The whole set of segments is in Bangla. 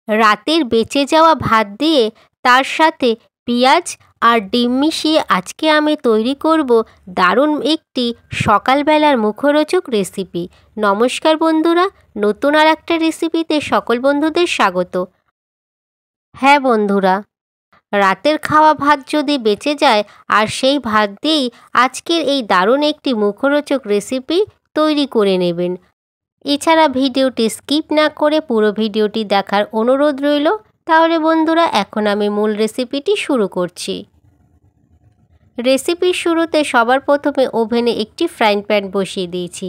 রাতের বেঁচে যাওয়া ভাত দিয়ে তার সাথে পেঁয়াজ আর ডিম মিশিয়ে আজকে আমি তৈরি করব দারুণ একটি সকালবেলার মুখরোচক রেসিপি। নমস্কার বন্ধুরা, নতুন আর একটা রেসিপিতে সকল বন্ধুদের স্বাগত। হ্যাঁ বন্ধুরা, রাতের খাওয়া ভাত যদি বেঁচে যায় আর সেই ভাত দিয়েই আজকের এই দারুণ একটি মুখরোচক রেসিপি তৈরি করে নেবেন। এছাড়া ভিডিওটি স্কিপ না করে পুরো ভিডিওটি দেখার অনুরোধ রইল। তাহলে বন্ধুরা, এখন আমি মূল রেসিপিটি শুরু করছি। রেসিপির শুরুতে সবার প্রথমে ওভেনে একটি ফ্রাইং প্যান বসিয়ে দিয়েছি,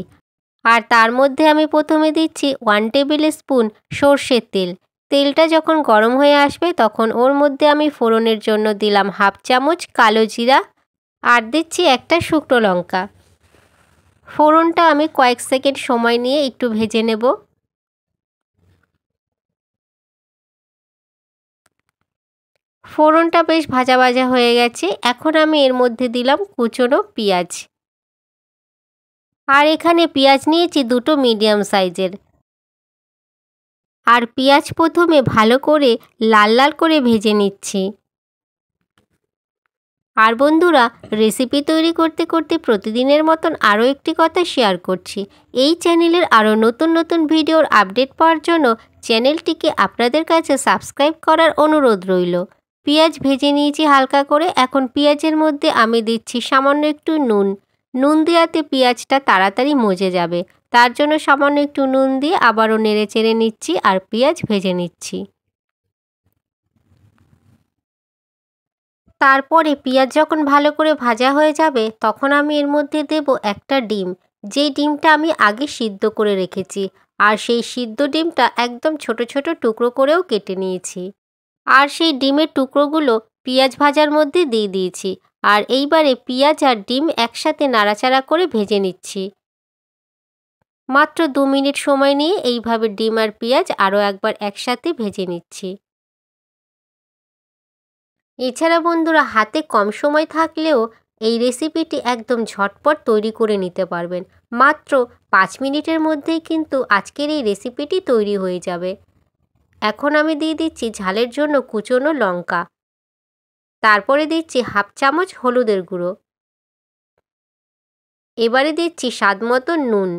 আর তার মধ্যে আমি প্রথমে দিচ্ছি 1 টেবিল স্পুন সর্ষের তেল। তেলটা যখন গরম হয়ে আসবে তখন ওর মধ্যে আমি ফোড়নের জন্য দিলাম 1/2 চামচ কালো জিরা, আর দিচ্ছি একটা শুকনো লঙ্কা। ফোড়নটা আমি কয়েক সেকেন্ড সময় নিয়ে একটু ভেজে নেব। ফোড়নটা বেশ ভাজা ভাজা হয়ে গেছে। এখন আমি এর মধ্যে দিলাম কুচনো পেঁয়াজ, আর এখানে পেঁয়াজ নিয়েছি দুটো মিডিয়াম সাইজের। আর পেঁয়াজ প্রথমে ভালো করে লাল লাল করে ভেজে নিচ্ছি। আর বন্ধুরা, রেসিপি তৈরি করতে করতে প্রতিদিনের মতন আরও একটি কথা শেয়ার করছি। এই চ্যানেলের আরও নতুন নতুন ভিডিওর আপডেট পাওয়ার জন্য চ্যানেলটিকে আপনাদের কাছে সাবস্ক্রাইব করার অনুরোধ রইল। পেঁয়াজ ভেজে নিয়েছি হালকা করে। এখন পেঁয়াজের মধ্যে আমি দিচ্ছি সামান্য একটু নুন। নুন দেওয়াতে পেঁয়াজটা তাড়াতাড়ি মজে যাবে, তার জন্য সামান্য একটু নুন দিয়ে আবারও নেড়ে চেড়ে নিচ্ছি আর পেঁয়াজ ভেজে নিচ্ছি। তারপরে পেঁয়াজ যখন ভালো করে ভাজা হয়ে যাবে তখন আমি এর মধ্যে দেব একটা ডিম, যেই ডিমটা আমি আগে সিদ্ধ করে রেখেছি। আর সেই সিদ্ধ ডিমটা একদম ছোট ছোট টুকরো করেও কেটে নিয়েছি। আর সেই ডিমের টুকরোগুলো পেঁয়াজ ভাজার মধ্যে দিয়ে দিয়েছি। আর এইবারে পেঁয়াজ আর ডিম একসাথে নাড়াচাড়া করে ভেজে নিচ্ছি। মাত্র 2 মিনিট সময় নিয়ে এইভাবে ডিম আর পেঁয়াজ আরও একবার একসাথে ভেজে নিচ্ছি। এছাড়া বন্ধুরা, হাতে কম সময় থাকলেও এই রেসিপিটি একদম ঝটপট তৈরি করে নিতে পারবেন। মাত্র 5 মিনিটের মধ্যেই কিন্তু আজকের এই রেসিপিটি তৈরি হয়ে যাবে। এখন আমি দিয়ে দিচ্ছি ঝালের জন্য কুচনো লঙ্কা। তারপরে দিচ্ছি 1/2 চামচ হলুদের গুঁড়ো। এবারে দিচ্ছি স্বাদ মতো নুন।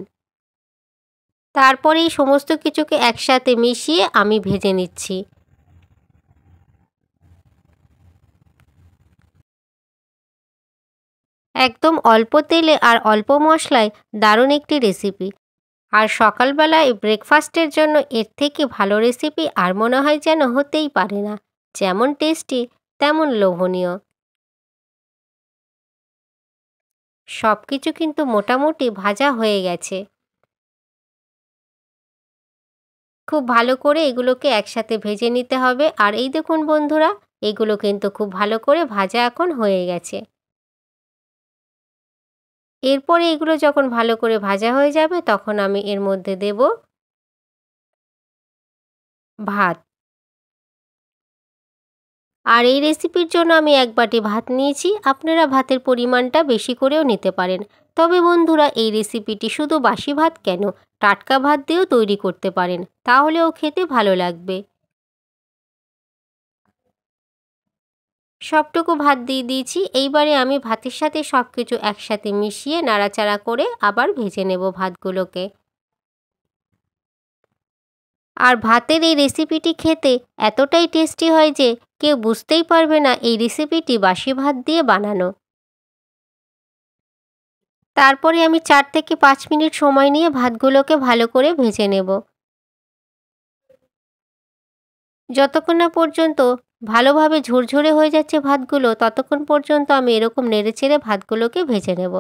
তারপরে এই সমস্ত কিছুকে একসাথে মিশিয়ে আমি ভেজে নিচ্ছি। একদম অল্প তেলে আর অল্প মশলায় দারুণ একটি রেসিপি। আর সকালবেলায় ব্রেকফাস্টের জন্য এর থেকে ভালো রেসিপি আর মনে হয় যেন হতেই পারে না। যেমন টেস্টি তেমন লোভনীয়। সব কিছু কিন্তু মোটামুটি ভাজা হয়ে গেছে। খুব ভালো করে এগুলোকে একসাথে ভেজে নিতে হবে। আর এই দেখুন বন্ধুরা, এগুলো কিন্তু খুব ভালো করে ভাজা এখন হয়ে গেছে। এরপরে এগুলো যখন ভালো করে ভাজা হয়ে যাবে তখন আমি এর মধ্যে দেব ভাত। আর এই রেসিপির জন্য আমি 1 বাটি ভাত নিয়েছি। আপনারা ভাতের পরিমাণটা বেশি করেও নিতে পারেন। তবে বন্ধুরা, এই রেসিপিটি শুধু বাসি ভাত কেন, টাটকা ভাত দিয়েও তৈরি করতে পারেন, তাহলেও খেতে ভালো লাগবে। সবটুকু ভাত দিয়ে দিয়েছি। এইবারে আমি ভাতের সাথে সব কিছু একসাথে মিশিয়ে নাড়াচাড়া করে আবার ভেজে নেব ভাতগুলোকে। আর ভাতের এই রেসিপিটি খেতে এতটাই টেস্টি হয় যে কেউ বুঝতেই পারবে না এই রেসিপিটি বাসি ভাত দিয়ে বানানো। তারপরে আমি 4 থেকে 5 মিনিট সময় নিয়ে ভাতগুলোকে ভালো করে ভেজে নেব। যতক্ষণ না পর্যন্ত ভালোভাবে ঝরঝরে হয়ে যাচ্ছে ভাতগুলো, ততক্ষণ পর্যন্ত আমি এরকম নেড়েচেড়ে ভাতগুলোকে ভেজে নেব।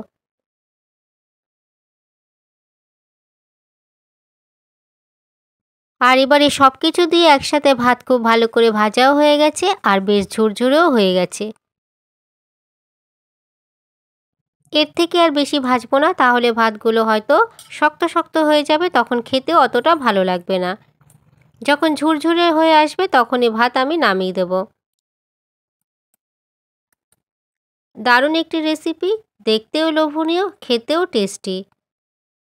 আর এবারে সব কিছু দিয়ে একসাথে ভাত খুব ভালো করে ভাজাও হয়ে গেছে আর বেশ ঝরঝরেও হয়ে গেছে। এর থেকে আর বেশি ভাজবো না, তাহলে ভাতগুলো হয়তো শক্ত শক্ত হয়ে যাবে, তখন খেতে অতটা ভালো লাগবে না। যখন ঝুরঝুরে হয়ে আসবে তখনই ভাত আমি নামিয়ে দেব। দারুণ একটি রেসিপি, দেখতেও লোভনীয়, খেতেও টেস্টি।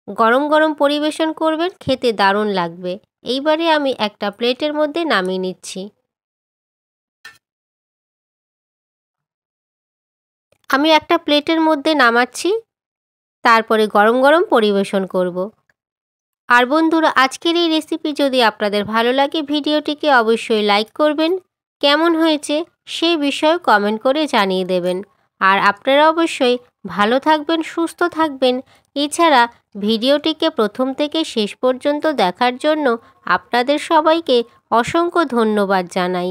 গরম গরম পরিবেশন করবেন, খেতে দারুণ লাগবে। এইবারে আমি একটা প্লেটের মধ্যে নামিয়ে নিচ্ছি। আমি একটা প্লেটের মধ্যে নামাচ্ছি, তারপরে গরম গরম পরিবেশন করব। আর বন্ধুরা, আজকের এই রেসিপি যদি আপনাদের ভালো লাগে ভিডিওটিকে অবশ্যই লাইক করবেন, কেমন হয়েছে সেই বিষয়ে কমেন্ট করে জানিয়ে দেবেন। আর আপনারা অবশ্যই ভালো থাকবেন, সুস্থ থাকবেন। এছাড়া ভিডিওটিকে প্রথম থেকে শেষ পর্যন্ত দেখার জন্য আপনাদের সবাইকে অসংখ্য ধন্যবাদ জানাই।